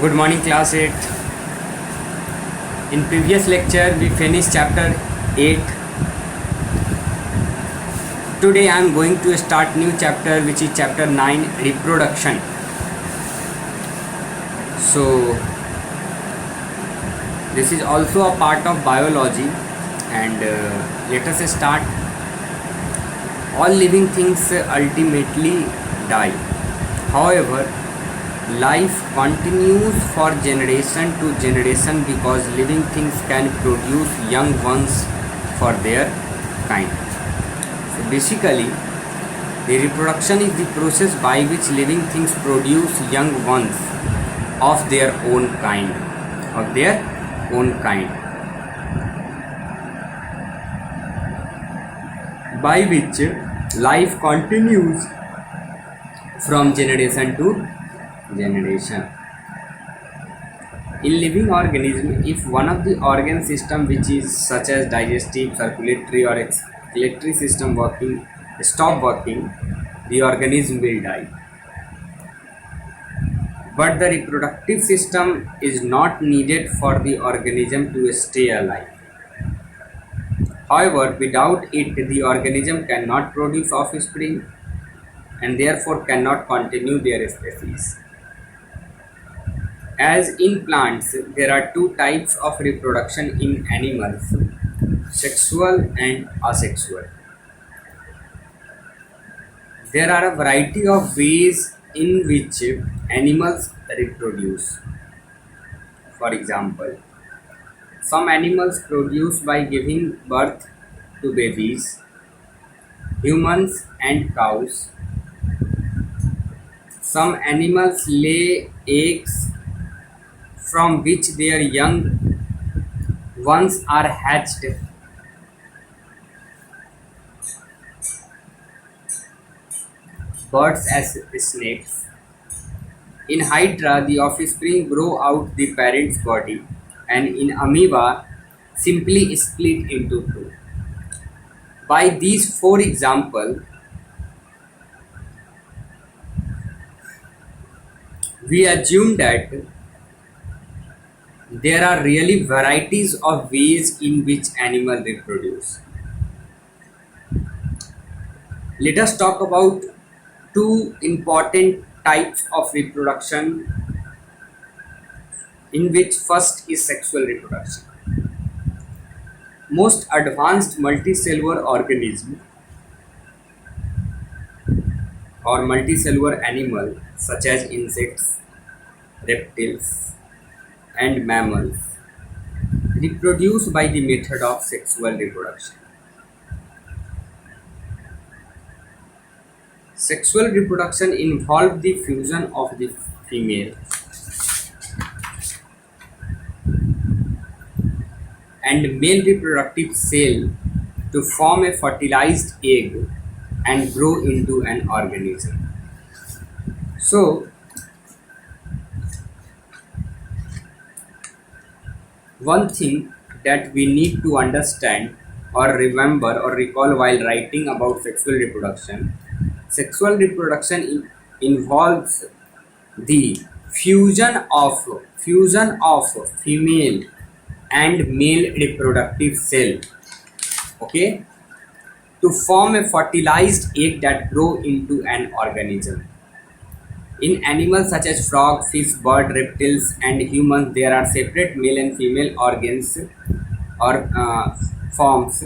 Good morning, class 8. In previous lecture, we finished chapter 8. Today, I am going to start new chapter, which is chapter 9, reproduction. So, this is also a part of biology, and let us start. All living things ultimately die. However, life continues for generation to generation because living things can produce young ones for their kind. So basically, the reproduction is the process by which living things produce young ones of their own kind. By which life continues from generation to generation. In living organism, if one of the organ system, which is such as digestive, circulatory or excretory system stop working, the organism will die. But the reproductive system is not needed for the organism to stay alive. However, without it, the organism cannot produce offspring and therefore cannot continue their species. As in plants, there are two types of reproduction in animals, sexual and asexual. There are a variety of ways in which animals reproduce. For example, some animals produce by giving birth to babies, humans and cows. Some animals lay eggs from which their young ones are hatched. Birds as snakes. In Hydra, the offspring grow out the parent's body, and in amoeba, simply split into two. By these four examples, we assume that there are really varieties of ways in which animals reproduce. Let us talk about two important types of reproduction, in which first is sexual reproduction. Most advanced multicellular organism or multicellular animal such as insects, reptiles and mammals reproduce by the method of sexual reproduction. Sexual reproduction involves the fusion of the female and male reproductive cell to form a fertilized egg and grow into an organism. So, one thing that we need to understand or remember or recall while writing about sexual reproduction involves the fusion of female and male reproductive cell, okay, to form a fertilized egg that grow into an organism. In animals such as frog, fish, bird, reptiles and humans, there are separate male and female organs or forms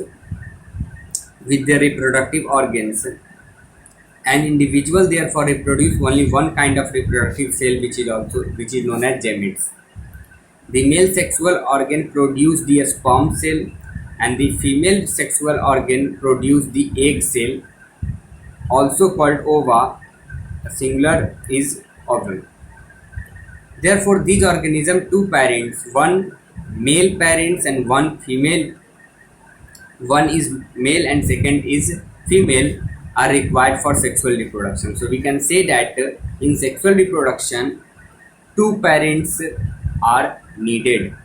with their reproductive organs. An individual therefore reproduces only one kind of reproductive cell, which is known as gametes. The male sexual organ produces the sperm cell and the female sexual organ produces the egg cell, also called ova. Singular is ovum. Therefore, these organisms, two parents, one male parents and one female, one is male and second is female, are required for sexual reproduction. So we can say that in sexual reproduction, two parents are needed,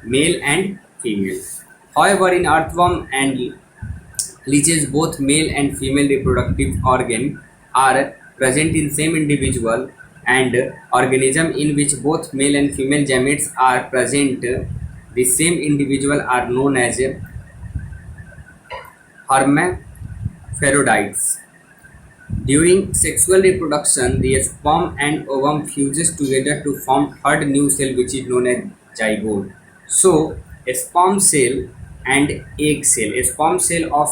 male and female. However, in earthworm and leeches, both male and female reproductive organ are present in same individual and organism in which both male and female gametes are present, the same individual are known as hermaphrodites. During sexual reproduction, the sperm and ovum fuses together to form third new cell which is known as zygote. So, a sperm cell and egg cell, a sperm cell of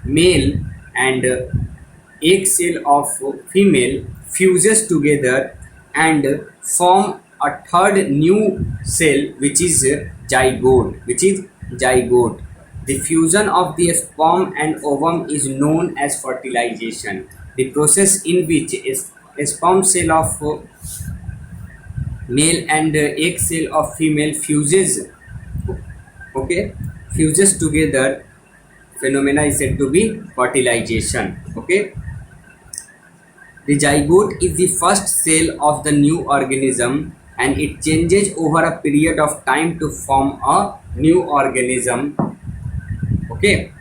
male and egg cell of female fuses together and form a third new cell which is zygote. The fusion of the sperm and ovum is known as fertilization. The process in which a sperm cell of male and egg cell of female fuses together, phenomena is said to be fertilization. Okay, the zygote is the first cell of the new organism and it changes over a period of time to form a new organism. Okay,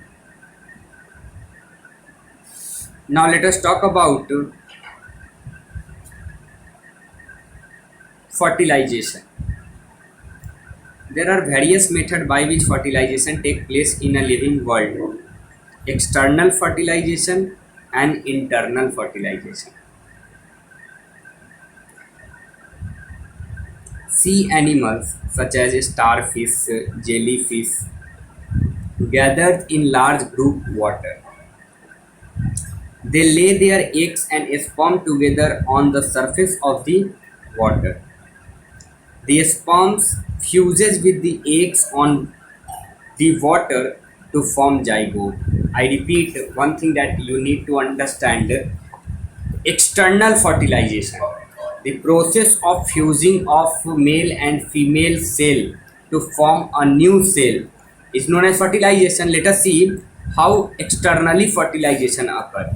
now let us talk about fertilization. There are various methods by which fertilization takes place in a living world: external fertilization and internal fertilization. Sea animals such as starfish, jellyfish gathered in large group water. They lay their eggs and sperm together on the surface of the water. The sperms fuses with the eggs on the water to form zygote. I repeat one thing that you need to understand: external fertilization, the process of fusing of male and female cell to form a new cell, is known as fertilization. Let us see how externally fertilization occurs.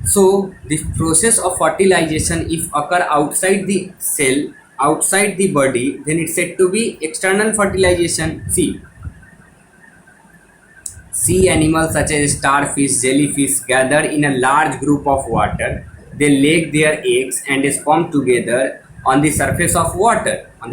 So the process of fertilization, if occur outside the cell, outside the body, then it's said to be external fertilization. See, sea animals such as starfish, jellyfish gather in a large group of water. They lay their eggs and sperm together on the surface of water. And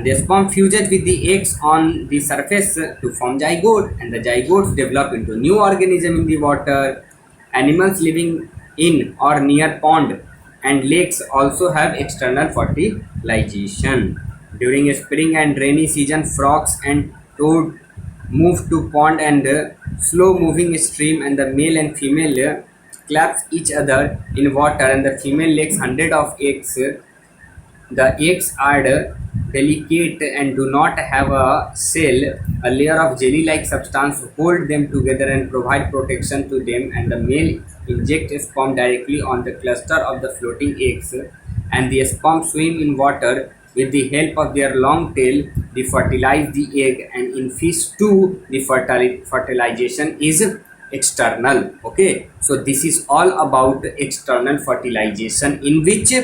the sperm fuses with the eggs on the surface to form zygote, and the zygotes develop into new organism in the water. Animals living in or near pond and lakes also have external fertilization. During spring and rainy season, frogs and toad move to pond and slow moving stream, and the male and female claps each other in water, and the female lays hundred of eggs. The eggs are delicate and do not have a cell. A layer of jelly-like substance hold them together and provide protection to them, and the male injects sperm directly on the cluster of the floating eggs, and the sperm swim in water with the help of their long tail. They fertilize the egg, and in fish too the fertilization is external. Okay, so this is all about external fertilization, in which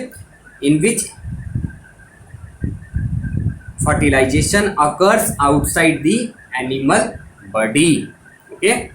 fertilization occurs outside the animal body. Okay.